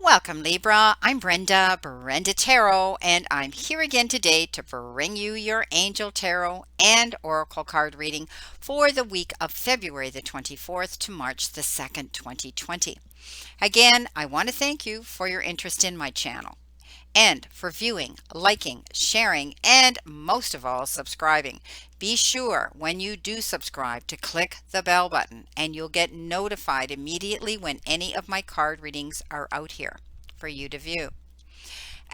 Welcome, Libra. I'm Brenda Tarot, and I'm here again today to bring you your Angel Tarot and Oracle card reading for the week of February the 24th to March the 2nd, 2020. Again, I want to thank you for your interest in my channel and for viewing, liking, sharing, and most of all, subscribing. Be sure when you do subscribe to click the bell button and you'll get notified immediately when any of my card readings are out here for you to view.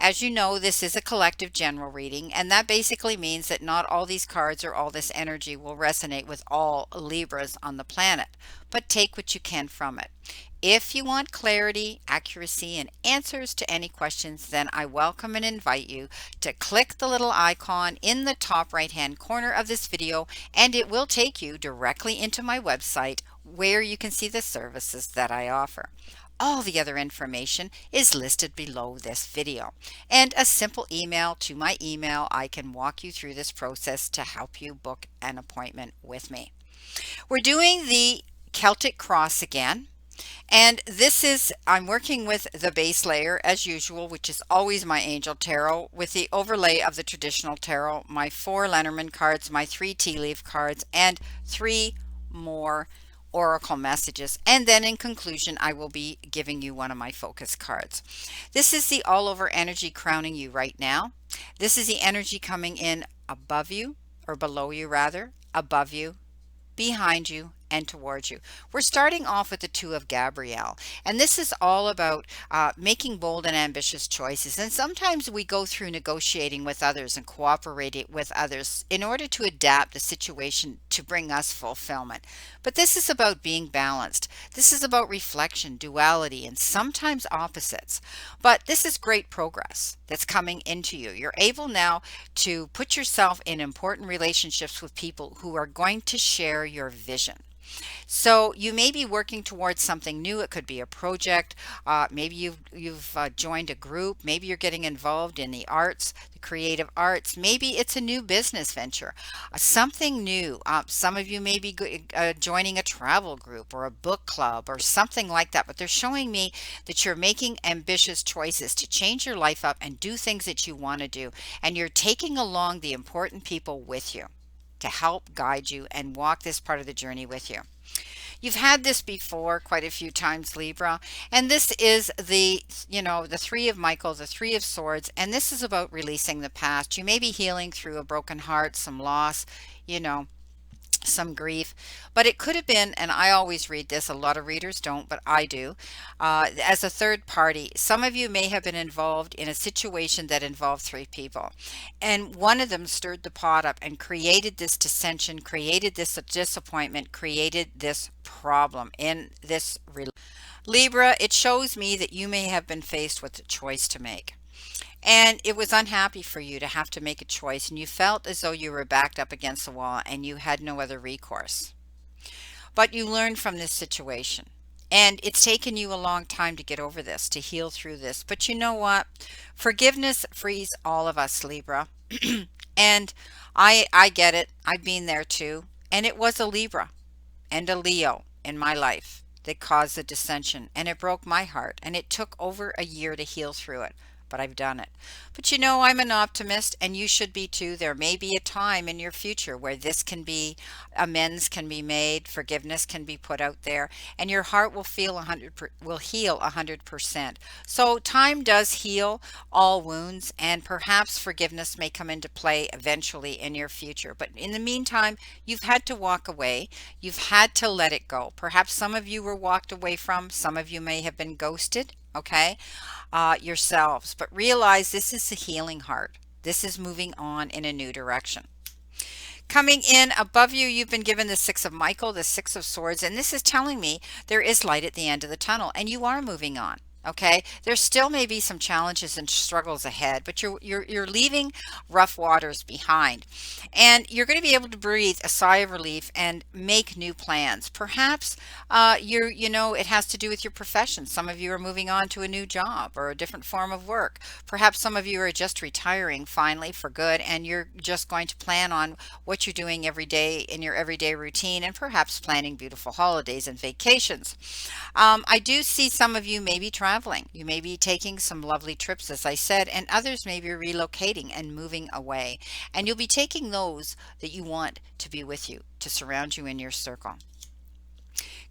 As you know, this is a collective general reading, and that basically means that not all these cards or all this energy will resonate with all Libras on the planet, but take what you can from it. If you want clarity, accuracy, and answers to any questions, then I welcome and invite you to click the little icon in the top right-hand corner of this video, and it will take you directly into my website where you can see the services that I offer. All the other information is listed below this video. And a simple email to my email, I can walk you through this process to help you book an appointment with me. We're doing the Celtic Cross again. And this is, I'm working with the base layer as usual, which is always my Angel Tarot, with the overlay of the traditional tarot, my 4 Letterman cards, my 3 tea leaf cards, and 3 more oracle messages. And then in conclusion, I will be giving you one of my focus cards. This is the all over energy crowning you right now. This is the energy coming in above you, or below you rather, above you, behind you, and towards you. We're starting off with the Two of Gabrielle, and this is all about making bold and ambitious choices. And sometimes we go through negotiating with others and cooperating with others in order to adapt the situation to bring us fulfillment. But this is about being balanced. This is about reflection, duality, and sometimes opposites. But this is great progress that's coming into you. You're able now to put yourself in important relationships with people who are going to share your vision. So you may be working towards something new. It could be a project. Maybe you've joined a group. Maybe you're getting involved in the arts, the creative arts. Maybe it's a new business venture, something new. Some of you may be joining a travel group or a book club or something like that. But they're showing me that you're making ambitious choices to change your life up and do things that you want to do. And you're taking along the important people with you to help guide you and walk this part of the journey with you. You've had this before quite a few times, Libra, and this is the Three of Michael, the Three of Swords, and this is about releasing the past. You may be healing through a broken heart, some loss, you know, some grief, but it could have been, and I always read this, a lot of readers don't, but I do, as a third party. Some of you may have been involved in a situation that involved 3 people, and one of them stirred the pot up and created this dissension, created this disappointment, created this problem in this Libra. It shows me that you may have been faced with a choice to make. And it was unhappy for you to have to make a choice, and you felt as though you were backed up against the wall and you had no other recourse. But you learned from this situation. And it's taken you a long time to get over this, to heal through this. But you know what? Forgiveness frees all of us, Libra. And I get it. I've been there too. And it was a Libra and a Leo in my life that caused the dissension. And it broke my heart. And it took over a year to heal through it, but I've done it. But you know, I'm an optimist, and you should be too. There may be a time in your future where this can be, amends can be made, forgiveness can be put out there, and your heart will will heal 100%. So time does heal all wounds, and perhaps forgiveness may come into play eventually in your future. But in the meantime, you've had to walk away. You've had to let it go. Perhaps some of you were walked away from. Some of you may have been ghosted. Okay, yourselves, but realize this is the healing heart. This is moving on in a new direction. Coming in above you, you've been given the Six of Michael, the Six of Swords, and this is telling me there is light at the end of the tunnel, and you are moving on. Okay, there still may be some challenges and struggles ahead, but you're leaving rough waters behind, and you're going to be able to breathe a sigh of relief and make new plans. Perhaps it has to do with your profession. Some of you are moving on to a new job or a different form of work. Perhaps some of you are just retiring finally for good, and you're just going to plan on what you're doing every day in your everyday routine, and perhaps planning beautiful holidays and vacations. I do see some of you maybe traveling traveling. You may be taking some lovely trips, as I said, and others may be relocating and moving away. And you'll be taking those that you want to be with you, to surround you in your circle.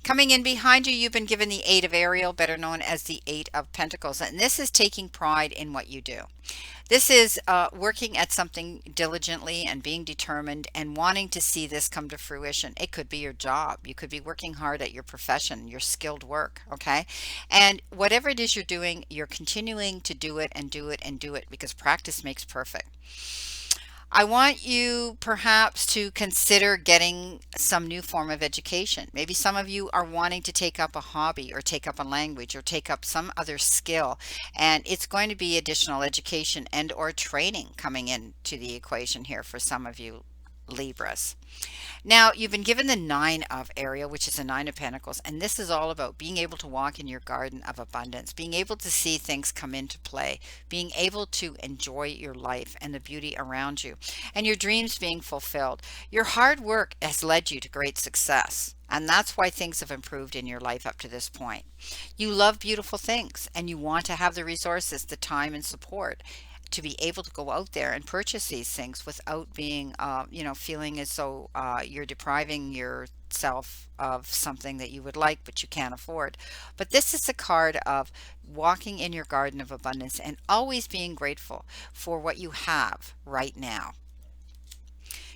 Coming in behind you, you've been given the Eight of Ariel, better known as the Eight of Pentacles. And this is taking pride in what you do. This is working at something diligently and being determined and wanting to see this come to fruition. It could be your job. You could be working hard at your profession, your skilled work, okay? And whatever it is you're doing, you're continuing to do it and do it and do it, because practice makes perfect. I want you perhaps to consider getting some new form of education. Maybe some of you are wanting to take up a hobby or take up a language or take up some other skill, and it's going to be additional education and or training coming into the equation here for some of you Libras. Now, you've been given the Nine of Ariel, which is a Nine of Pentacles, and this is all about being able to walk in your garden of abundance, being able to see things come into play, being able to enjoy your life and the beauty around you, and your dreams being fulfilled. Your hard work has led you to great success, and that's why things have improved in your life up to this point. You love beautiful things, and you want to have the resources, the time, and support to be able to go out there and purchase these things without being, feeling as though you're depriving yourself of something that you would like but you can't afford. But this is a card of walking in your garden of abundance and always being grateful for what you have right now.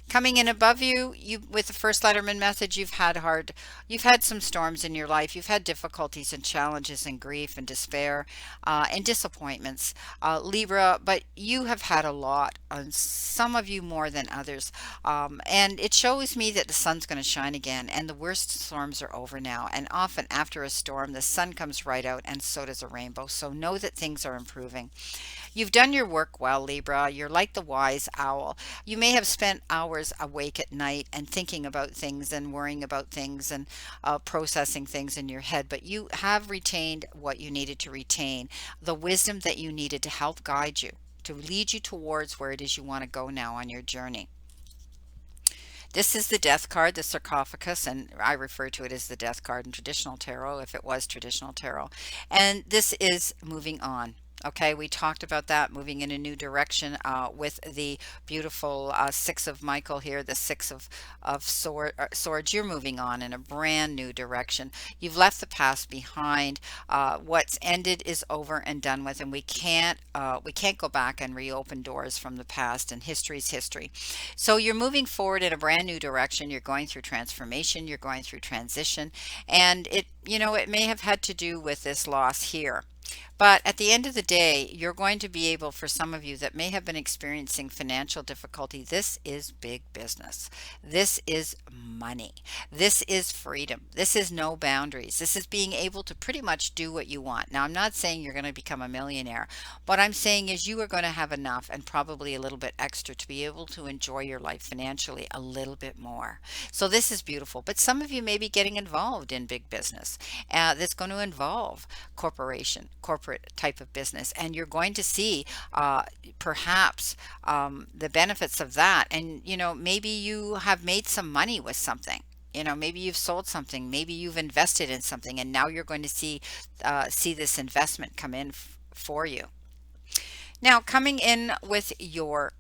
Coming in above you, with the first Letterman message, you've had some storms in your life. You've had difficulties and challenges and grief and despair and disappointments, Libra, but you have had a lot, some of you more than others. And it shows me that the sun's going to shine again, and the worst storms are over now. And often after a storm, the sun comes right out, and so does a rainbow. So know that things are improving. You've done your work well, Libra. You're like the wise owl. You may have spent hours awake at night and thinking about things and worrying about things and processing things in your head, but you have retained what you needed to retain, the wisdom that you needed to help guide you, to lead you towards where it is you want to go now on your journey. This is the Death card, the sarcophagus, and I refer to it as the Death card in traditional tarot, if it was traditional tarot. And this is moving on. Okay, we talked about that, moving in a new direction with the beautiful Six of Michael here, the Six of Swords. You're moving on in a brand new direction. You've left the past behind. What's ended is over and done with, and we can't go back and reopen doors from the past, and history's history. So you're moving forward in a brand new direction. You're going through transformation. You're going through transition, and it may have had to do with this loss here. But at the end of the day, you're going to be able, for some of you that may have been experiencing financial difficulty, this is big business. This is money. This is freedom. This is no boundaries. This is being able to pretty much do what you want. Now, I'm not saying you're going to become a millionaire. What I'm saying is you are going to have enough and probably a little bit extra to be able to enjoy your life financially a little bit more. So this is beautiful. But some of you may be getting involved in big business that's going to involve corporate type of business, and you're going to see perhaps the benefits of that. And maybe you have made some money with something. Maybe you've sold something, maybe you've invested in something, and now you're going to see this investment come in for you. Now, coming in with your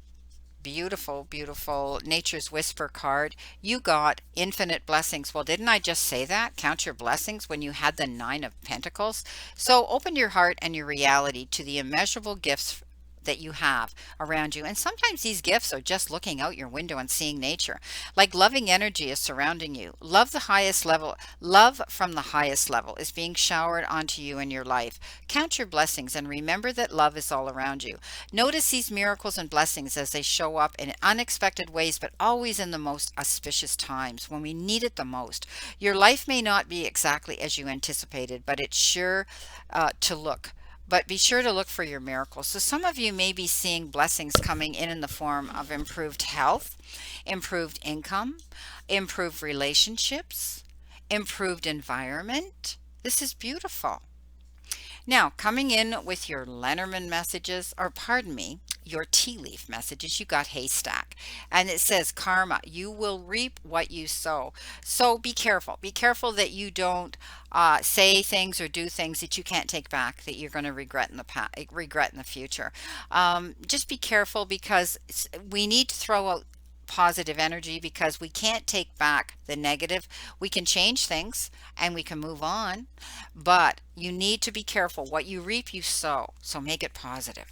beautiful Nature's Whisper card, you got infinite blessings. Well, didn't I just say that? Count your blessings when you had the Nine of Pentacles. So open your heart and your reality to the immeasurable gifts that you have around you. And sometimes these gifts are just looking out your window and seeing nature. Like loving energy is surrounding you. Love from the highest level is being showered onto you in your life. Count your blessings and remember that love is all around you. Notice these miracles and blessings as they show up in unexpected ways, but always in the most auspicious times when we need it the most. Your life may not be exactly as you anticipated, but it's sure to look. But be sure to look for your miracles. So some of you may be seeing blessings coming in the form of improved health, improved income, improved relationships, improved environment. This is beautiful. Now, coming in with your Letterman messages, or pardon me, your tea leaf messages, you got haystack. And it says karma, you will reap what you sow. So be careful. Be careful that you don't say things or do things that you can't take back, that you're going to regret in the regret in the future. Just be careful, because we need to throw out positive energy, because we can't take back the negative. We can change things and we can move on, but you need to be careful. What you reap, you sow. So make it positive.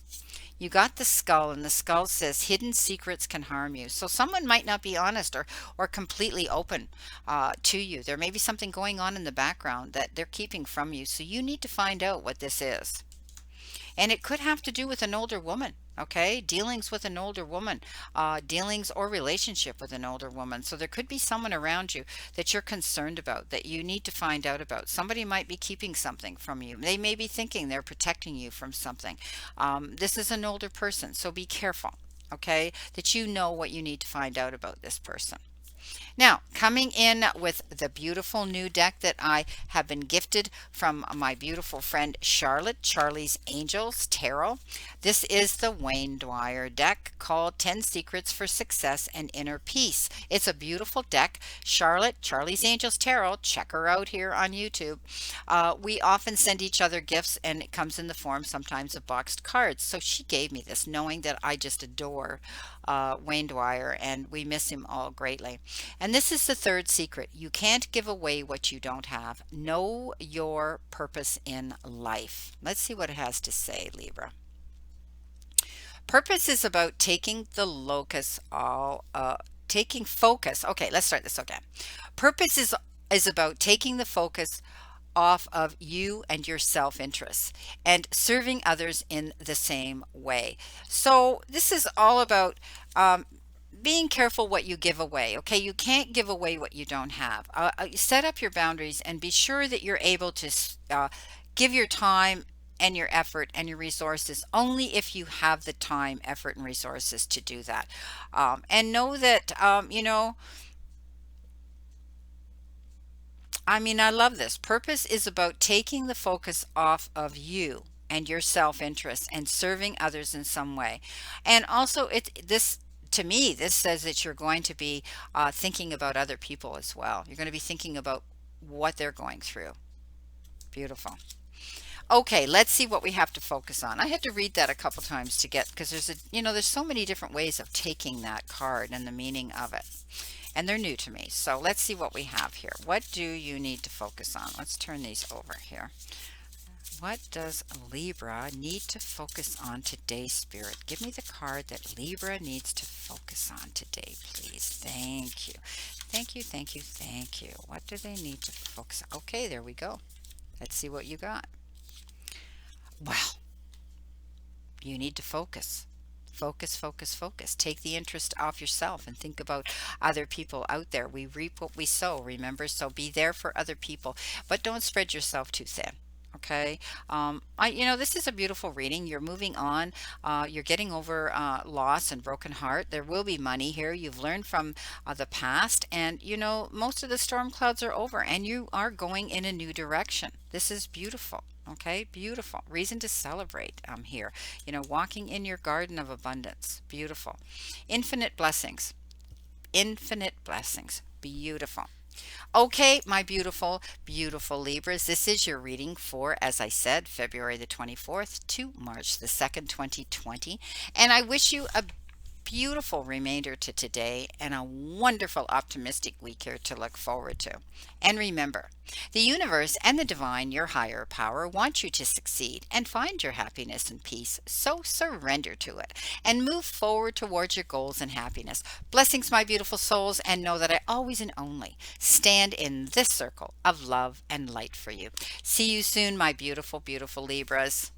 You got the skull, and the skull says hidden secrets can harm you. So someone might not be honest or completely open to you. There may be something going on in the background that they're keeping from you. So you need to find out what this is. And it could have to do with an older woman. Okay, dealings with an older woman, dealings or relationship with an older woman. So there could be someone around you that you're concerned about, that you need to find out about. Somebody might be keeping something from you. They may be thinking they're protecting you from something. This is an older person, so be careful, okay, that you know what you need to find out about this person. Now, coming in with the beautiful new deck that I have been gifted from my beautiful friend Charlotte, Charlie's Angels Tarot. This is the Wayne Dwyer deck called 10 Secrets for Success and Inner Peace. It's a beautiful deck. Charlotte, Charlie's Angels Tarot, check her out here on YouTube. We often send each other gifts, and it comes in the form sometimes of boxed cards. So she gave me this, knowing that I just adore Wayne Dwyer, and we miss him all greatly. And this is the third secret. You can't give away what you don't have. Know your purpose in life. Let's see what it has to say, Libra. Purpose is about taking the locus all taking focus. Okay, let's start this again. Purpose is about taking the focus off of you and your self-interest and serving others in the same way. So this is all about being careful what you give away. Okay, you can't give away what you don't have. Set up your boundaries and be sure that you're able to give your time and your effort and your resources only if you have the time, effort, and resources to do that. And know that, I love this. Purpose is about taking the focus off of you and your self-interest and serving others in some way. And also, to me, this says that you're going to be thinking about other people as well. You're going to be thinking about what they're going through. Beautiful. Okay, let's see what we have to focus on. I had to read that a couple times to get, because there's so many different ways of taking that card and the meaning of it. And they're new to me. So let's see what we have here. What do you need to focus on? Let's turn these over here. What does Libra need to focus on today, Spirit? Give me the card that Libra needs to focus on today, please. Thank you. Thank you, thank you, thank you. What do they need to focus on? Okay, there we go. Let's see what you got. Well, you need to focus. Focus, focus, focus. Take the interest off yourself and think about other people out there. We reap what we sow, remember? So be there for other people, but don't spread yourself too thin. Okay. This is a beautiful reading. You're moving on. You're getting over loss and broken heart. There will be money here. You've learned from the past, and most of the storm clouds are over, and you are going in a new direction. This is beautiful. Okay, beautiful. Reason to celebrate here. Walking in your garden of abundance. Beautiful. Infinite blessings. Infinite blessings. Beautiful. Okay, my beautiful, beautiful Libras, this is your reading for, as I said, February the 24th to March the 2nd, 2020. And I wish you a beautiful remainder to today and a wonderful optimistic week here to look forward to. And remember, the universe and the divine, your higher power, want you to succeed and find your happiness and peace. So surrender to it and move forward towards your goals and happiness. Blessings, my beautiful souls, and know that I always and only stand in this circle of love and light for you. See you soon, my beautiful, beautiful Libras.